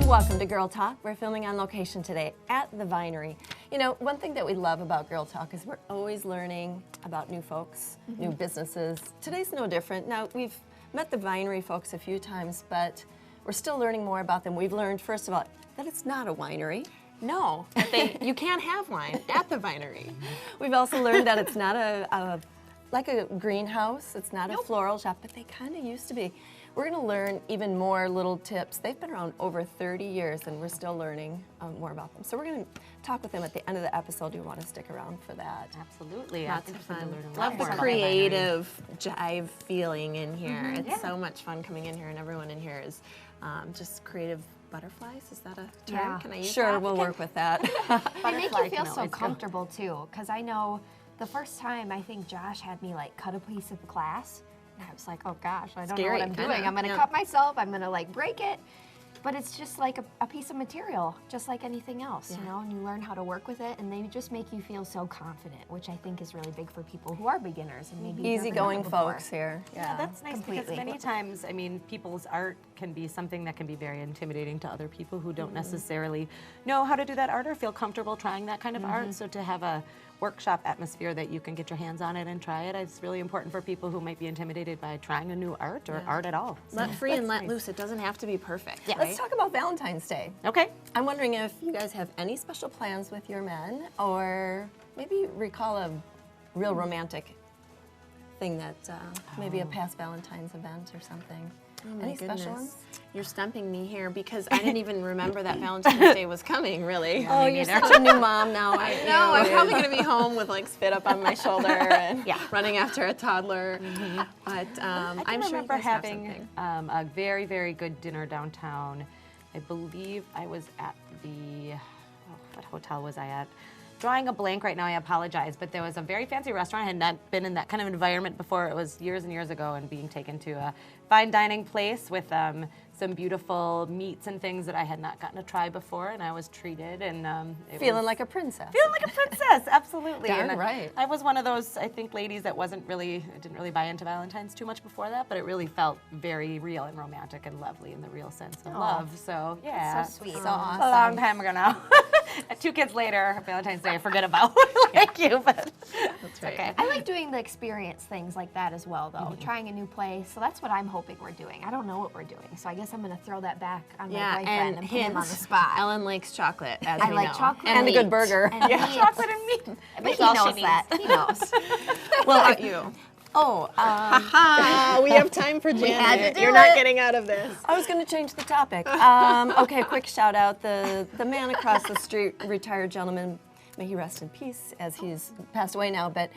Welcome to Girl Talk. We're filming on location today at the Vinery. You know, one thing that we love about Girl Talk is we're always learning about new folks, new businesses. Today's no different. Now, we've met the Vinery folks a few times, but we're still learning more about them. We've learned, first of all, that it's not a winery. No, you can't have wine at the Vinery. We've also learned that it's not like a greenhouse. It's not a floral shop, but they kind of used to be. We're going to learn even more little tips. They've been around over 30 years, and we're still learning more about them. So we're going to talk with them at the end of the episode. You want to stick around for that. Absolutely. Lots of fun. Love The creative jive feeling in here. It's so much fun coming in here, and everyone in here is just creative butterflies. Is that a term? Yeah. Can I use Sure, that? we'll work with that. They make you feel can so always go. comfortable too, because I know the first time I think Josh had me like cut a piece of glass, and I was like, oh gosh, I don't know Scary, what I'm kinda, doing. I'm gonna yeah. cut myself. I'm gonna like break it. But it's just like a piece of material, just like anything else, you know, and you learn how to work with it, and they just make you feel so confident, which I think is really big for people who are beginners and maybe never done Easygoing it before. folks here. Yeah, that's nice because Completely. many times, I mean, people's art can be something that can be very intimidating to other people who don't necessarily know how to do that art or feel comfortable trying that kind of art. So to have a workshop atmosphere that you can get your hands on it and try it, it's really important for people who might be intimidated by trying a new art or art at all. Let free and let loose. It doesn't have to be perfect. Yeah. Let's talk about Valentine's Day. Okay. I'm wondering if you guys have any special plans with your men, or maybe recall a real romantic thing that maybe a past Valentine's event or something. Any special ones? You're stumping me here because I didn't even remember that Valentine's Day was coming, really. Oh, you're such a new mom now, aren't you? No, I'm probably going to be home with like spit up on my shoulder and running after a toddler. But I I'm sure you remember guys have having something. a very, very good dinner downtown. I believe I was at what hotel was I at? Drawing a blank right now, I apologize, but there was a very fancy restaurant. I had not been in that kind of environment before. It was years and years ago, and being taken to a fine dining place with some beautiful meats and things that I had not gotten to try before, and I was treated, and Feeling like a princess. feeling like a princess, absolutely. Darn And right. I was one of those, I think, ladies that didn't really buy into Valentine's too much before that, but it really felt very real and romantic and lovely in the real sense of love. So yeah, so sweet. So So awesome. A long time ago now. 2 kids later, Valentine's Day, I forget about. Thank you, but That's right. okay. I like doing the experience things like that as well, though. Trying a new place. So that's what I'm hoping we're doing. I don't know what we're doing, so I guess I'm going to throw that back on my Yeah, boyfriend and put him on the spot. Ellen likes chocolate, as I we like know. chocolate And a good meat. burger. And meat. Chocolate and meat. But he all she knows needs. that. He knows. Well, about you. Oh, We have time for Janet. had to do You're not it. getting out of this. I was going to change the topic. Okay, quick shout out. The man across the street, retired gentleman, may he rest in peace as he's passed away now, but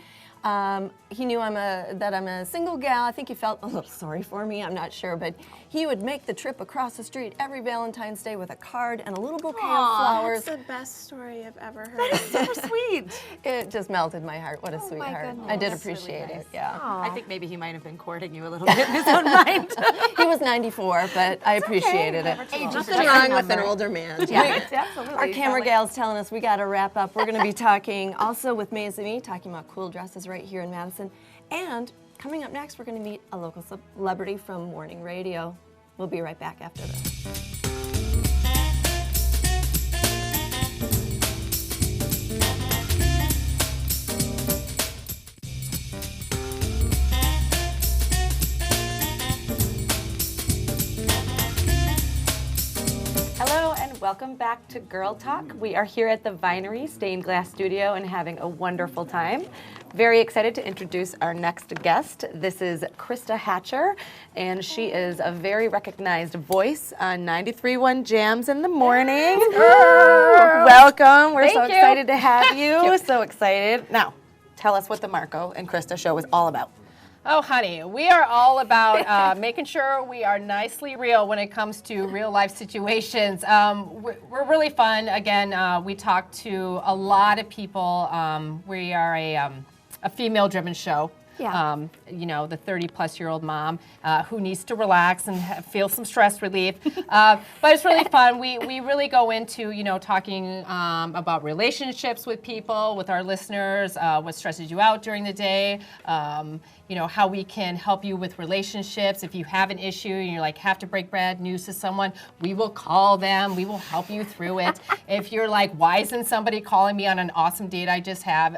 he knew that I'm a single gal. I think he felt a little sorry for me, I'm not sure, but he would make the trip across the street every Valentine's Day with a card and a little bouquet of flowers. That's the best story I've ever heard. So sweet. It just melted my heart. What a my sweetheart. goodness. I did That's really appreciate nice. it, yeah. I think maybe he might have been courting you a little bit in his own mind. He was 94, but I appreciated it. Nothing wrong with an older man. Yeah, absolutely. Our camera gal's telling us we got to wrap up. We're going to be talking also with Maze and me, talking about cool dresses right here in Madison. And coming up next, we're going to meet a local celebrity from morning radio. We'll be right back after this. Hello and welcome back to Girl Talk. We are here at the Vinery Stained Glass Studio and having a wonderful time. Very excited to introduce our next guest. This is Krista Hatcher, and she is a very recognized voice on 93.1 Jams in the morning. Welcome. We're so excited to have you. So excited. Now, tell us what the Marco and Krista show is all about. Oh, honey, we are all about making sure we are nicely real when it comes to real life situations. We're really fun. Again, we talk to a lot of people. We are a female-driven show. Yeah. You know, the 30-plus-year-old mom who needs to relax and feel some stress relief. But it's really fun. We really go into, you know, talking about relationships with people, with our listeners, what stresses you out during the day, you know, how we can help you with relationships. If you have an issue and you're like, have to break bad news to someone, we will call them. We will help you through it. If you're like, why isn't somebody calling me on an awesome date I just have?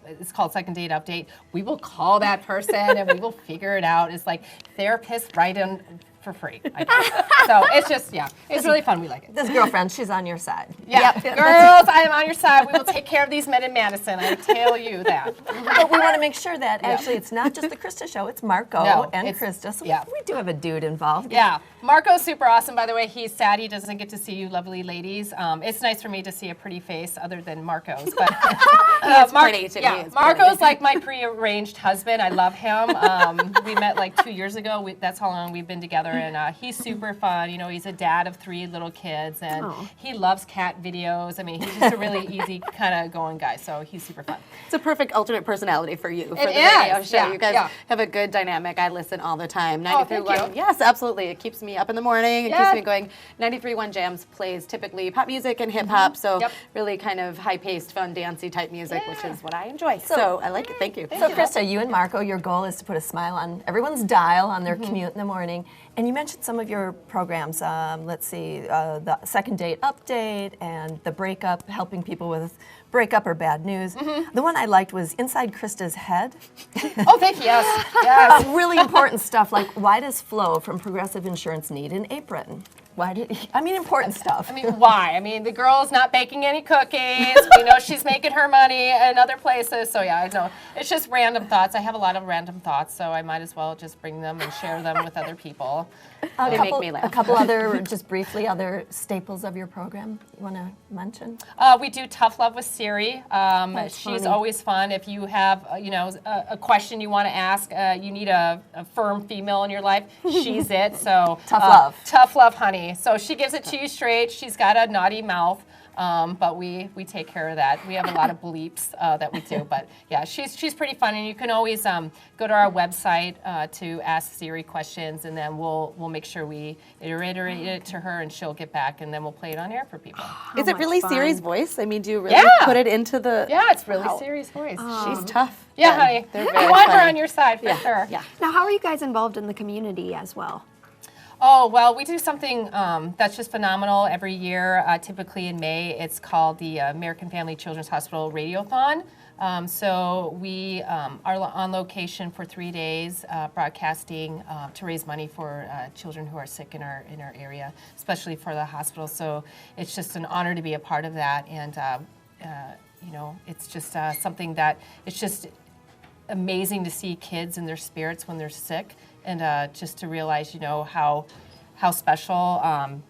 It's called Second Date Update. We will call that person and we will figure it out. It's like therapist right in for free. So it's just, yeah, it's really fun. We like it. This girlfriend, she's on your side. Yeah, girls, I am on your side. We will take care of these men in Madison. I tell you that. But we want to make sure that actually it's not just the Krista show, it's Marco No, and it's- Krista. So yeah. we do have a dude involved. Yeah, Marco's super awesome, by the way. He's sad he doesn't get to see you lovely ladies. It's nice for me to see a pretty face other than Marco's. But pretty to me, yeah, it's Marco's like my prearranged husband. I love him. We met like 2 years ago. That's how long we've been together, and he's super fun. You know, he's a dad of 3 little kids, and he loves cat videos. I mean, he's just a really easy kind of going guy, so he's super fun. It's a perfect alternate personality for you for the is, radio show. yeah, You guys yeah. have a good dynamic. I listen all the time. Oh, thank 93.1. you. Yes, absolutely. It keeps me up in the morning. It Yeah. keeps me going. 93.1 Jams plays typically pop music and hip hop, so Yep. really kind of high-paced, fun, dancey type music, which is what I enjoy. So I like it. Thank you. So Krista, you and Marco, your goal is to put a smile on everyone's dial on their commute in the morning. And you mentioned some of your programs. Let's see, the Second Date Update and the Breakup, helping people with breakup or bad news. The one I liked was Inside Krista's Head. Oh, thank you. Yes, yes. Really important stuff like, why does Flo from Progressive Insurance need an apron? Why did I mean, important stuff. I mean, why? I mean, the girl's not baking any cookies. We know she's making her money in other places. So yeah, I know. It's just random thoughts. I have a lot of random thoughts, so I might as well just bring them and share them with other people. They make me laugh. A couple other, just briefly, other staples of your program you want to mention? We do Tough Love with Siri. She's always fun. If you have, you know, a question you want to ask, you need a firm female in your life, she's it. So Tough love. Tough love, honey. So she gives it to you straight. She's got a naughty mouth. But we take care of that. We have a lot of bleeps that we do. But yeah, she's pretty fun, and you can always go to our website to ask Siri questions, and then we'll make sure we iterate it to her, and she'll get back, and then we'll play it on air for people. Is it really Siri's voice? I mean, do you really Yeah. put it into the... Yeah, it's really Siri's voice. She's tough. Yeah, Then. honey. They're You very want her funny. on your side for sure. Yeah. Now, how are you guys involved in the community as well? Oh, well, we do something that's just phenomenal every year, typically in May. It's called the American Family Children's Hospital Radiothon. So we are on location for 3 days, broadcasting to raise money for children who are sick in our area, especially for the hospital. So it's just an honor to be a part of that, and you know, it's just something that it's just amazing to see kids and their spirits when they're sick, and just to realize, you know, how special,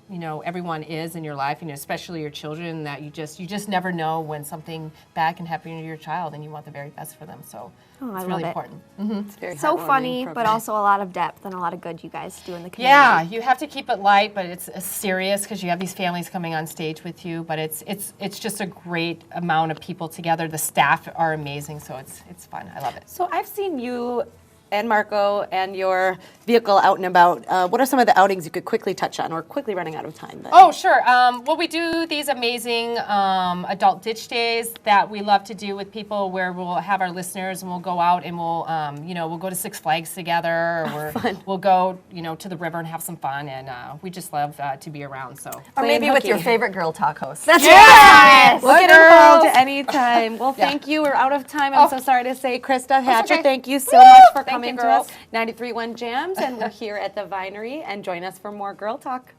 you know, everyone is in your life, you know, especially your children, that you just never know when something bad can happen to your child, and you want the very best for them. So I it's really love it. important. It's very So heartwarming funny, but program. also a lot of depth and a lot of good you guys do in the community. Yeah, you have to keep it light, but it's serious because you have these families coming on stage with you. But it's just a great amount of people together. The staff are amazing, so it's fun. I love it. So I've seen you and Marco and your vehicle out and about. What are some of the outings you could quickly touch on? We're quickly running out of time. But. Oh, sure. Well, we do these amazing adult ditch days that we love to do with people, where we'll have our listeners and we'll go out and we'll, you know, we'll go to Six Flags together, or we'll go, you know, to the river and have some fun, and we just love to be around. So. Or maybe with your hooky. favorite Girl Talk host. That's Yes! We'll get involved anytime. Well, Yeah. thank you. We're out of time. I'm so sorry to say. Krista Hatcher, okay. thank you so much for Thank coming you, to girls. us. 93.1 Jams, and we're here at the Vinery, and join us for more Girl Talk.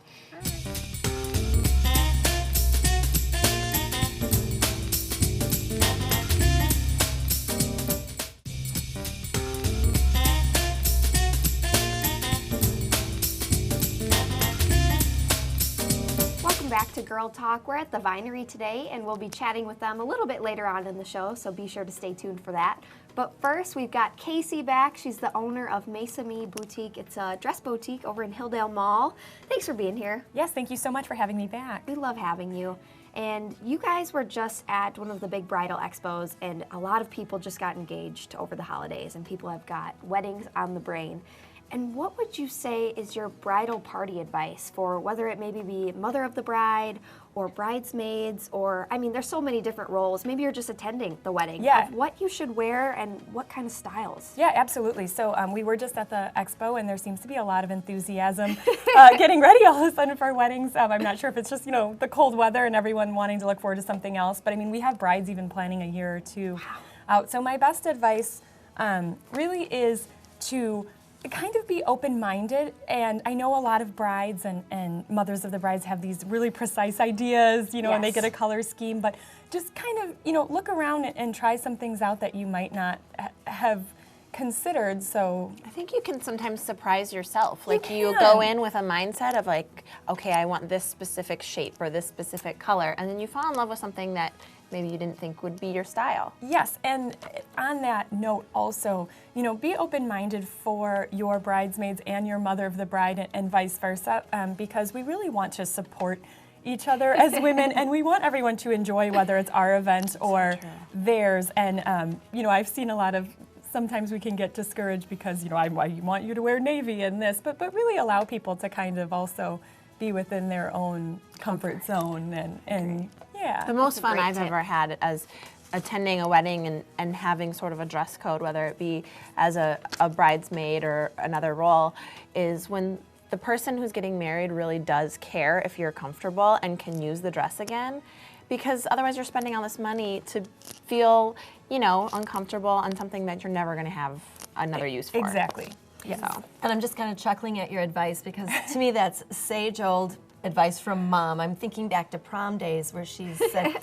Welcome back to Girl Talk. We're at the Vinery today, and we'll be chatting with them a little bit later on in the show, so be sure to stay tuned for that. But first, we've got Casey back. She's the owner of Mesa Me Boutique. It's a dress boutique over in Hilldale Mall. Thanks for being here. Yes, thank you so much for having me back. We love having you. And you guys were just at one of the big bridal expos, and a lot of people just got engaged over the holidays, and people have got weddings on the brain. And what would you say is your bridal party advice for whether it maybe be mother of the bride or bridesmaids, or, I mean, there's so many different roles. Maybe you're just attending the wedding. Yeah. Of what you should wear and what kind of styles. Yeah, absolutely. So we were just at the expo, and there seems to be a lot of enthusiasm getting ready all of a sudden for weddings. I'm not sure if it's just, the cold weather and everyone wanting to look forward to something else, but I mean, we have brides even planning a year or two out. So my best advice really is to kind of be open-minded, and I know a lot of brides and mothers of the brides have these really precise ideas, and they get a color scheme, but just kind of, look around and try some things out that you might not have considered. So I think you can sometimes surprise yourself. Like can. you go in with a mindset of like, okay, I want this specific shape or this specific color, and then you fall in love with something that maybe you didn't think would be your style. yes, and on that note also, be open-minded for your bridesmaids and your mother of the bride and vice versa, because we really want to support each other as women, and we want everyone to enjoy whether it's our event or theirs. And I've seen a lot of, sometimes we can get discouraged because I want you to wear navy and this, but really allow people to kind of also be within their own comfort zone and yeah. The most fun I've ever had as attending a wedding and having sort of a dress code, whether it be as a bridesmaid or another role, is when the person who's getting married really does care if you're comfortable and can use the dress again. Because otherwise you're spending all this money to feel, uncomfortable on something that you're never going to have another use for. Exactly. Yes. So. And I'm just kind of chuckling at your advice because to me that's sage old advice from Mom. I'm thinking back to prom days where she said,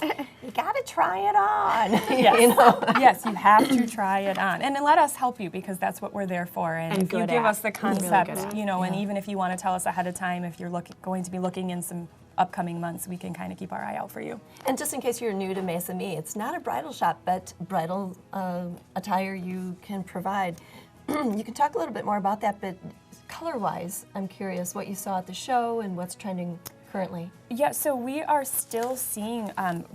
you got to try it on. Yes. Yes, you have to try it on. And then let us help you because that's what we're there for. And if you good give at. us the concept, and even if you want to tell us ahead of time, if you're going to be looking in some upcoming months, we can kind of keep our eye out for you. And just in case you're new to Mesa Me, it's not a bridal shop, but bridal attire you can provide. You can talk a little bit more about that, but color-wise, I'm curious what you saw at the show and what's trending currently. Yeah, so we are still seeing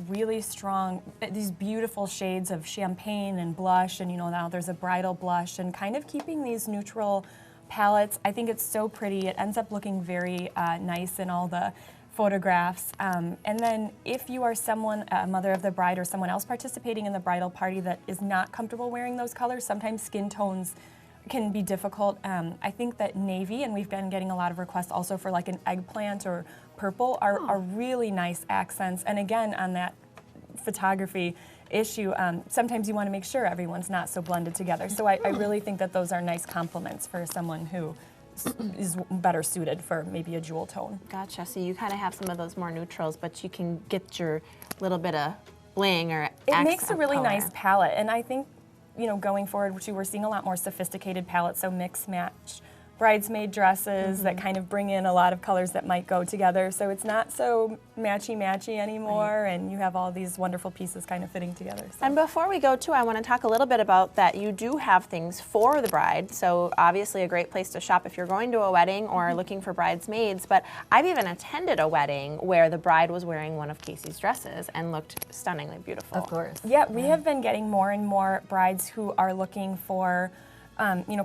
really strong, these beautiful shades of champagne and blush, and now there's a bridal blush, and kind of keeping these neutral palettes. I think it's so pretty. It ends up looking very nice in all the photographs. And then if you are someone, a mother of the bride or someone else participating in the bridal party that is not comfortable wearing those colors, sometimes skin tones can be difficult. I think that navy, and we've been getting a lot of requests also for like an eggplant or purple, are really nice accents. And again, on that photography issue, sometimes you want to make sure everyone's not so blended together. So I really think that those are nice complements for someone who is better suited for maybe a jewel tone. Gotcha. So you kind of have some of those more neutrals, but you can get your little bit of bling or It makes a accent really color. nice palette, and I think, going forward, we're seeing a lot more sophisticated palettes, so mix match bridesmaid dresses that kind of bring in a lot of colors that might go together. So it's not so matchy-matchy anymore, and you have all these wonderful pieces kind of fitting together. So. And before we go too, I want to talk a little bit about that you do have things for the bride. So obviously a great place to shop if you're going to a wedding or looking for bridesmaids. But I've even attended a wedding where the bride was wearing one of Casey's dresses and looked stunningly beautiful. Of course. Yeah, we have been getting more and more brides who are looking for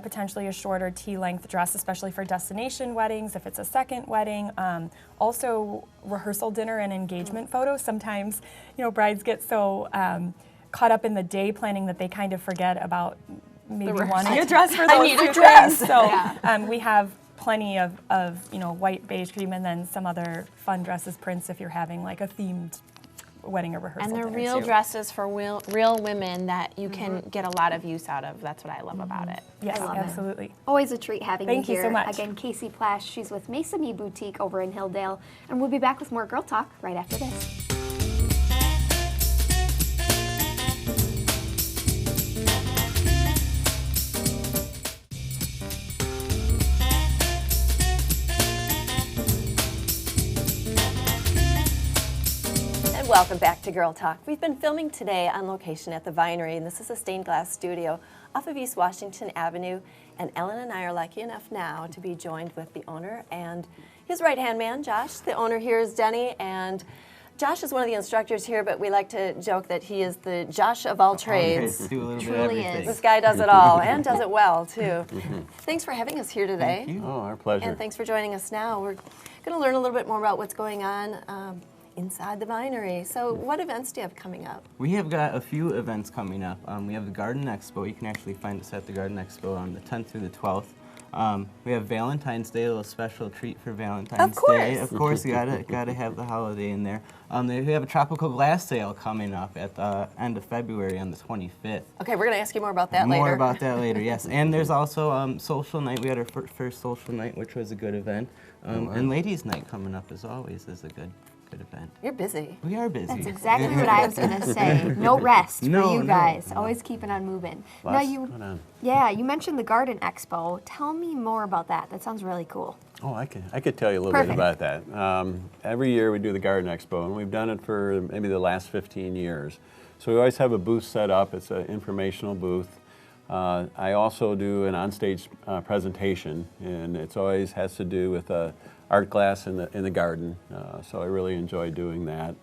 potentially a shorter T-length dress, especially for destination weddings, if it's a second wedding. Also, rehearsal dinner and engagement photos. Sometimes, brides get so caught up in the day planning that they kind of forget about maybe wanting a dress for those two things. So we have plenty of white, beige, cream, and then some other fun dresses, prints if you're having like a themed wedding or rehearsal And they're dinner real too. dresses for real women that you can get a lot of use out of. That's what I love about it. Yes, I love it. absolutely. Always a treat having Thank you you here. so much. Again, Casey Plash, she's with Mesa Me Boutique over in Hilldale, and we'll be back with more Girl Talk right after this. And welcome back to Girl Talk. We've been filming today on location at the Vinery, and this is a stained glass studio off of East Washington Avenue. And Ellen and I are lucky enough now to be joined with the owner and his right-hand man, Josh. The owner here is Denny, and Josh is one of the instructors here, but we like to joke that he is the Josh of all trades. Do a little bit of Truly is. everything. This guy does it all and does it well, too. Thanks for having us here today. Oh, our pleasure. And thanks for joining us now. We're going to learn a little bit more about what's going on inside the vinery. So what events do you have coming up? We have got a few events coming up. We have the Garden Expo. You can actually find us at the Garden Expo on the 10th through the 12th. We have Valentine's Day, a little special treat for Valentine's Day. Of course, you gotta have the holiday in there. We have a tropical glass sale coming up at the end of February on the 25th. Okay, we're going to ask you more about that later. More about that later, yes. And there's also social night. We had our first social night, which was a good event. And ladies' night coming up, as always, is a good event. You're busy. We are busy. That's exactly what I was gonna say. No rest for No, you no, guys. no. Always keeping on moving. Lots going on. You mentioned the Garden Expo. Tell me more about that. That sounds really cool. Oh, I could tell you a little Perfect. bit about that. Every year we do the Garden Expo, and we've done it for maybe the last 15 years. So we always have a booth set up. It's an informational booth. I also do an onstage presentation, and it always has to do with art glass in the garden. So I really enjoy doing that.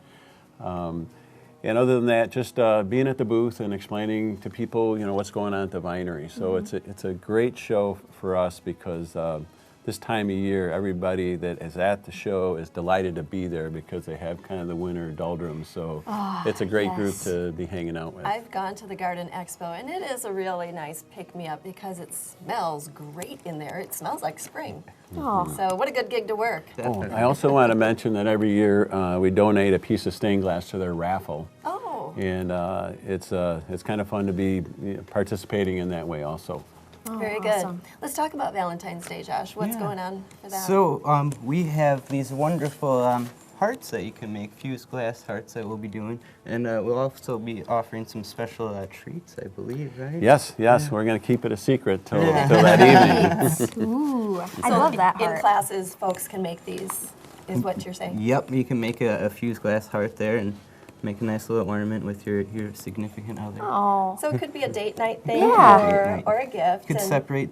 And other than that, just being at the booth and explaining to people, what's going on at the vinery. So it's a great show for us because this time of year, everybody that is at the show is delighted to be there because they have kind of the winter doldrums. So it's a great group yes. to be hanging out with. I've gone to the Garden Expo, and it is a really nice pick-me-up because it smells great in there. It smells like spring. Oh, So what a good gig to work. Oh, I also want to mention that every year we donate a piece of stained glass to their raffle. Oh, And it's kind of fun to be participating in that way also. very good. awesome. Let's talk about Valentine's Day, Josh. What's Yeah. going on for that? So we have these wonderful hearts that you can make, fused glass hearts that we'll be doing. And we'll also be offering some special treats, I believe, right? Yes, we're going to keep it a secret till that evening. Ooh, I So love that in heart. classes, folks can make these, is what you're saying? Yep, you can make a fused glass heart there and make a nice little ornament with your significant other. Oh, So it could be a date night thing Yeah. or a gift. You could and- separate,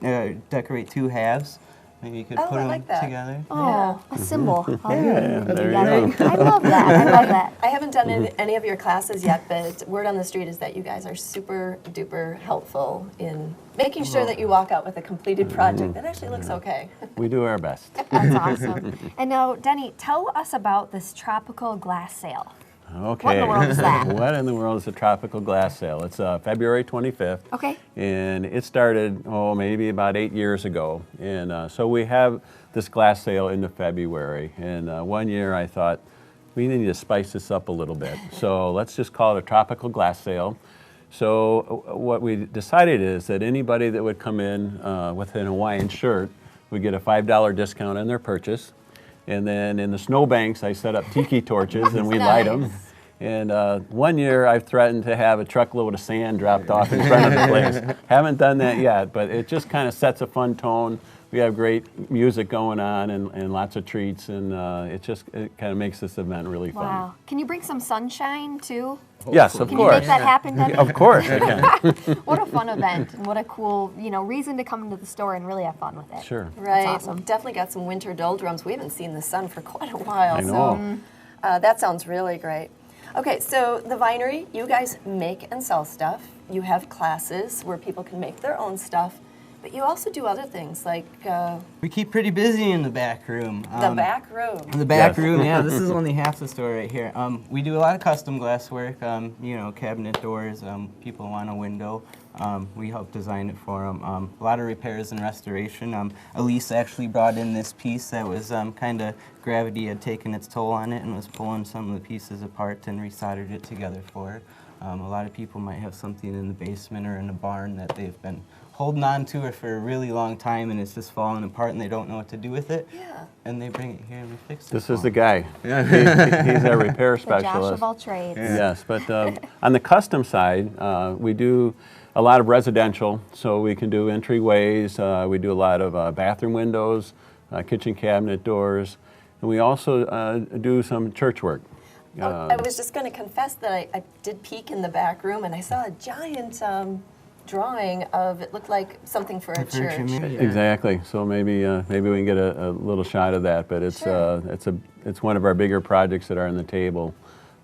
decorate two halves. Maybe you could Oh, put I them like that. together. oh, a symbol. There you I love that. I love that. I haven't done any of your classes yet, but word on the street is that you guys are super duper helpful in making sure that you walk out with a completed project that actually looks okay. We do our best. That's awesome. And now, Denny, tell us about this tropical glass sale. Okay. What in the world is that? What in the world is a tropical glass sale? It's February 25th. Okay. And it started, maybe about 8 years ago. And so we have this glass sale into February. And one year I thought, we need to spice this up a little bit. So let's just call it a tropical glass sale. So what we decided is that anybody that would come in with an Hawaiian shirt would get a $5 discount on their purchase. And then in the snowbanks, I set up tiki torches and we light them. And one year I've threatened to have a truckload of sand dropped off in front of the place. Haven't done that yet, but it just kind of sets a fun tone. We have great music going on and lots of treats, and it kind of makes this event really fun. Wow. Can you bring some sunshine too? Yes, of Can you course. make that happen, Denny? Of course I can. What a fun event, and what a cool, reason to come into the store and really have fun with it. Sure. Right. awesome. We've definitely got some winter doldrums. We haven't seen the sun for quite a while. I know. So that sounds really great. Okay, so the vinery, you guys make and sell stuff. You have classes where people can make their own stuff, but you also do other things like We keep pretty busy in the back room. the back room. The back Yes. room, yeah, this is only half the store right here. We do a lot of custom glass work, cabinet doors, people want a window. We help design it for them. A lot of repairs and restoration. Elise actually brought in this piece that was kind of, gravity had taken its toll on it and was pulling some of the pieces apart and resoldered it together for her. A lot of people might have something in the basement or in the barn that they've been holding on to it for a really long time and it's just falling apart and they don't know what to do with it. Yeah. And they bring it here and we fix it. This for is the them. guy. He's our repair The Josh specialist. of all trades. Yes, but on the custom side, we do a lot of residential, so we can do entryways, we do a lot of bathroom windows, kitchen cabinet doors, and we also do some church work. I was just going to confess that I did peek in the back room and I saw a giant drawing of, it looked like something for a church. Exactly. So maybe we can get a little shot of that. But it's Sure. it's one of our bigger projects that are on the table.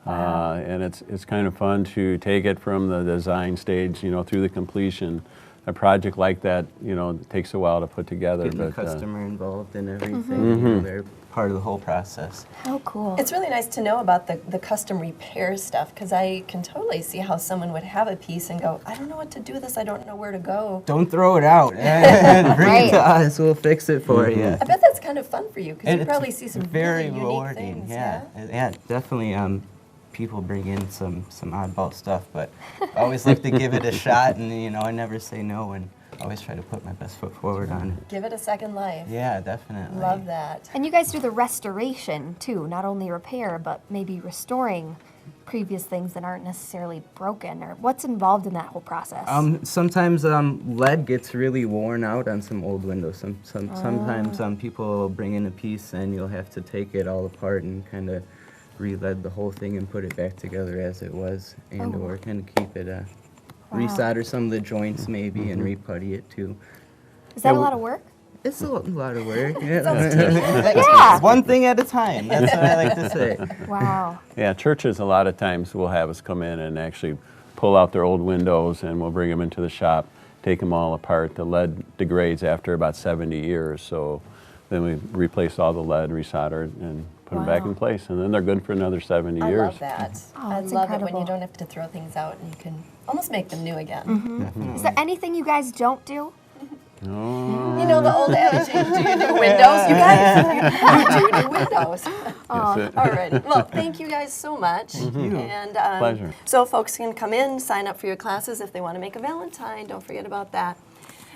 And it's kind of fun to take it from the design stage, through the completion. A project like that, it takes a while to put together. Getting the but, customer involved in everything. They're part of the whole process. How cool. It's really nice to know about the custom repair stuff, because I can totally see how someone would have a piece and go, I don't know what to do with this, I don't know where to go. Don't throw it out. Bring it Right. to us. We'll fix it for you. I bet that's kind of fun for you, because you It's probably see some very really unique rewarding. things. Yeah, definitely. People bring in some oddball stuff, but I always like to give it a shot, and I never say no, and always try to put my best foot forward on it. Give it a second life. Yeah, definitely. Love that. And you guys do the restoration too, not only repair, but maybe restoring previous things that aren't necessarily broken, or what's involved in that whole process? Sometimes lead gets really worn out on some old windows. Sometimes people will bring in a piece and you'll have to take it all apart and kind of re-lead the whole thing and put it back together as it was, and or kind of keep it, resolder some of the joints maybe and re-putty it too. Is that a lot of work? It's a lot of work. Yeah. Yeah. One thing at a time. That's what I like to say. Wow. Yeah, churches a lot of times will have us come in and actually pull out their old windows, and we'll bring them into the shop, take them all apart. The lead degrades after about 70 years, so then we replace all the lead, resolder it, and put them back in place, and then they're good for another 70 I years. love that. Oh, I that's love it when incredible. you don't have to throw things out and you can almost make them new again. Is there anything you guys don't do? You know the old adage, do you do windows? You guys, you do windows. That's it. All right. Well, thank you guys so much. And Pleasure. So folks can come in, sign up for your classes if they want to make a Valentine. Don't forget about that.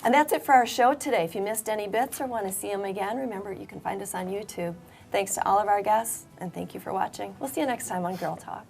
And that's it for our show today. If you missed any bits or want to see them again, remember you can find us on YouTube. Thanks to all of our guests, and thank you for watching. We'll see you next time on Girl Talk.